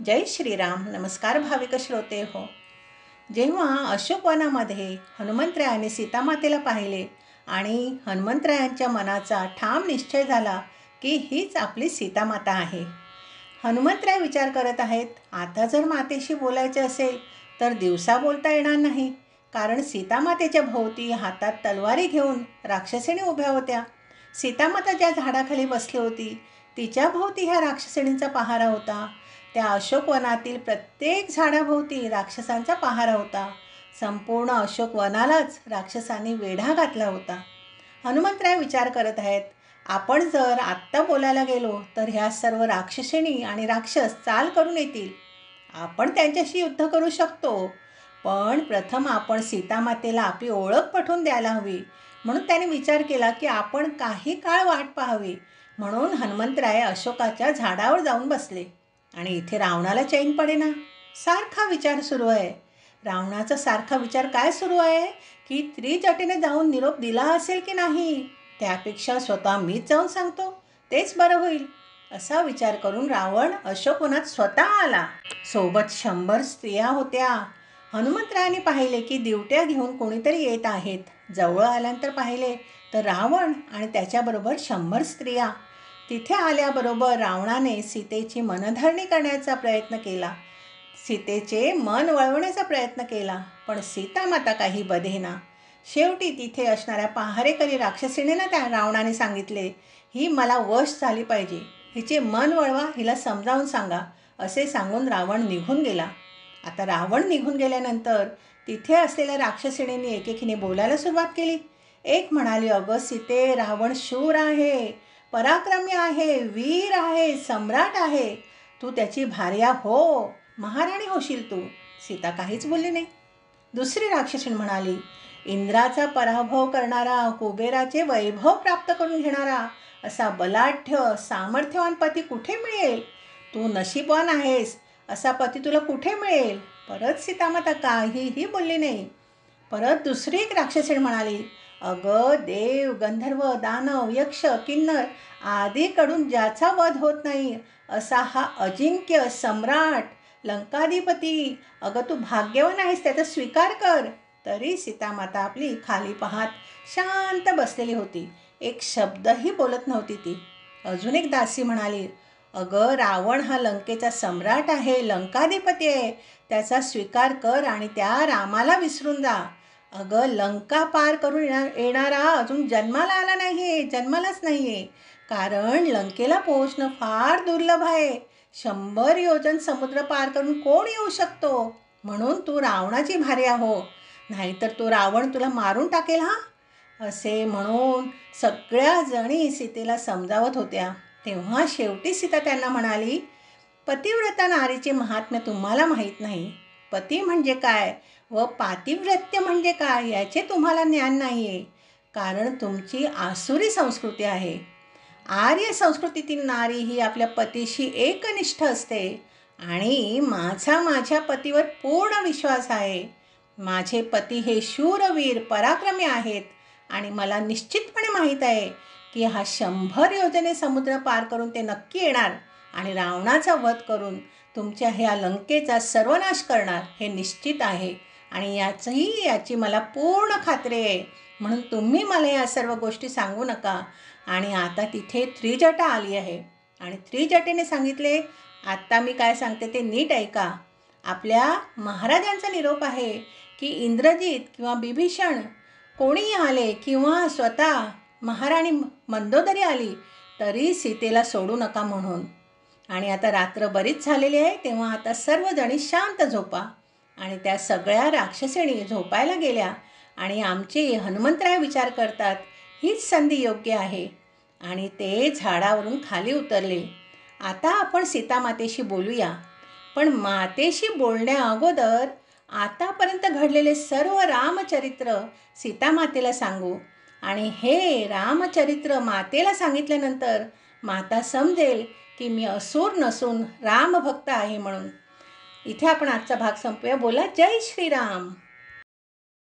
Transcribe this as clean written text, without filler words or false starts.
जय श्रीराम. नमस्कार भाविक श्रोते हो. जेव्हा अशोकवनामध्ये हनुमंतरायाने सीतामातेला पाहिले आणि हनुमंतरायांच्या मनाचा ठाम निश्चय झाला की हीच आपली सीतामाता आहे. हनुमंतराय विचार करत आहेत, आता जर मातेशी बोलायचे असेल तर दिवसा बोलता येणार नाही, कारण सीतामातेच्या भोवती हातात तलवारी घेऊन राक्षसिणी उभ्या होत्या. सीतामाता ज्या झाडाखाली बसली होती तिच्या भोवती ह्या राक्षसिणींचा पहारा होता. त्या अशोकवनातील प्रत्येक झाडाभोवती राक्षसांचा पहारा होता. संपूर्ण अशोकवनालाच राक्षसांनी वेढा घातला होता. हनुमंतराय विचार करत आहेत, आपण जर आत्ता बोलायला गेलो तर ह्या सर्व राक्षसिणी आणि राक्षस चाल करून येतील. आपण त्यांच्याशी युद्ध करू शकतो, पण प्रथम आपण सीतामातेला आपली ओळख पटवून द्यायला हवी. म्हणून त्याने विचार केला की आपण काही काळ वाट पाहावी. म्हणून हनुमंतराय अशोकाच्या झाडावर जाऊन बसले आणि इथे रावणाला चैन पडेना. सारखा विचार सुरू आहे. रावणाचा सारखा विचार काय सुरू आहे की त्रिजटेने जाऊन निरोप दिला असेल की नाही, त्यापेक्षा स्वतः मीच जाऊन सांगतो तेच बरं होईल, असा विचार करून रावण अशोकवनात स्वतः आला. सोबत 100 स्त्रिया होत्या. हनुमंतरायाने पाहिले की दिवट्या घेऊन कोणीतरी येत आहेत. जवळ आल्यानंतर पाहिले तर रावण आणि त्याच्याबरोबर 100 स्त्रिया. तिथे आल्याबरोबर रावणाने सीतेची मनधरणी करण्याचा प्रयत्न केला, सीतेचे मन वळवण्याचा प्रयत्न केला, पण सीतामाता काही बधेना. शेवटी तिथे असणाऱ्या पहारेकरी राक्षसिणींना त्या रावणाने सांगितले, ही मला वश झाली पाहिजे, हिचे मन वळवा, हिला समजावून सांगा, असे सांगून रावण निघून गेला. आता रावण निघून गेल्यानंतर तिथे असलेल्या राक्षसिणींनी एकेकीने बोलायला सुरुवात केली. एक म्हणाली, अगं सीते, रावण शूर आहे, पराक्रमी आहे, वीर आहे, सम्राट आहे, तू त्याची भार्या हो, महाराणी होशील तू. सीता काहीच बोलली नाही. दुसरी राक्षसीण म्हणाली, इंद्राचा पराभव करणारा, कुबेराचे वैभव प्राप्त करून घेणारा असा बलाढ्य सामर्थ्यवान पती कुठे मिळेल? तू नशीबवान आहेस, असा पती तुला कुठे मिळेल? परत सीतामाता काहीही बोलली नाही. परत दुसरी एक राक्षसीण म्हणाली, अगं देव, गंधर्व, दानव, यक्ष, किन्नर आदीकडून ज्याचा वध होत नाही असा हा अजिंक्य सम्राट लंकाधिपती, अगं तू भाग्यवान आहेस, त्याचा स्वीकार कर. तरी सीतामाता आपली खाली पाहत शांत बसलेली होती. एक शब्दही बोलत नव्हती ती. अजून एक दासी म्हणाली, अगं रावण हा लंकेचा सम्राट आहे, लंकाधिपती आहे, त्याचा स्वीकार कर आणि त्या रामाला विसरून जा. अगं लंका पार करून येणारा अजून जन्माला जन्मालाच नाही आहे, कारण लंकेला पोहोचणं फार दुर्लभ आहे. 100 योजन समुद्र पार करून कोण येऊ शकतो? म्हणून तू रावणाची भार्या हो, नाहीतर तो रावण तुला मारून टाकेल हा. असे म्हणून सगळ्या जणी सीतेला समजावत होत्या. तेव्हा शेवटी सीता त्यांना म्हणाली, पतिव्रता नारीचे महात्म्य तुम्हाला माहीत नाही. पती म्हणजे काय व पातिव्रत्य म्हणजे काय याचे तुम्हाला ज्ञान नाही आहे, कारण तुमची आसुरी संस्कृती आहे. आर्य संस्कृतीतील नारी ही आपल्या पतीशी एकनिष्ठ असते आणि माझ्या पतीवर पूर्ण विश्वास आहे. माझे पती हे शूरवीर पराक्रमी आहेत आणि मला निश्चितपणे माहीत आहे की हा 100 योजने समुद्र पार करून ते नक्की येणार आणि रावणाचा वध करून तुमच्या ह्या लंकेचा सर्वनाश करणार हे निश्चित आहे आणि याची मला पूर्ण खात्री आहे. म्हणून तुम्ही मला या सर्व गोष्टी सांगू नका. आणि आता तिथे त्रिजटा आली आहे आणि त्रिजटेने सांगितले, आत्ता मी काय सांगते ते नीट ऐका. आपल्या महाराजांचा निरोप आहे की इंद्रजित किंवा बिभीषण कोणीही आले किंवा स्वतः महाराणी मंदोदरी आली तरी सीतेला सोडू नका म्हणून. आणि आता रात्र बरीच झालेली आहे, तेव्हा आता सर्वजणी शांत झोपा. आणि त्या सगळ्या राक्षसिणी झोपायला गेल्या आणि आमचे हनुमंतराय विचार करतात हीच संधी योग्य आहे आणि ते झाडावरून खाली उतरले. आता आपण सीतामातेशी बोलूया, पण मातेशी बोलण्या अगोदर आतापर्यंत घडलेले सर्व रामचरित्र सीतामातेला सांगू आणि हे रामचरित्र मातेला सांगितल्यानंतर माता समजेल की मी असुर नसून रामभक्त आहे म्हणून. इथे आपण आजचा भाग संपूया. बोला जय श्रीराम.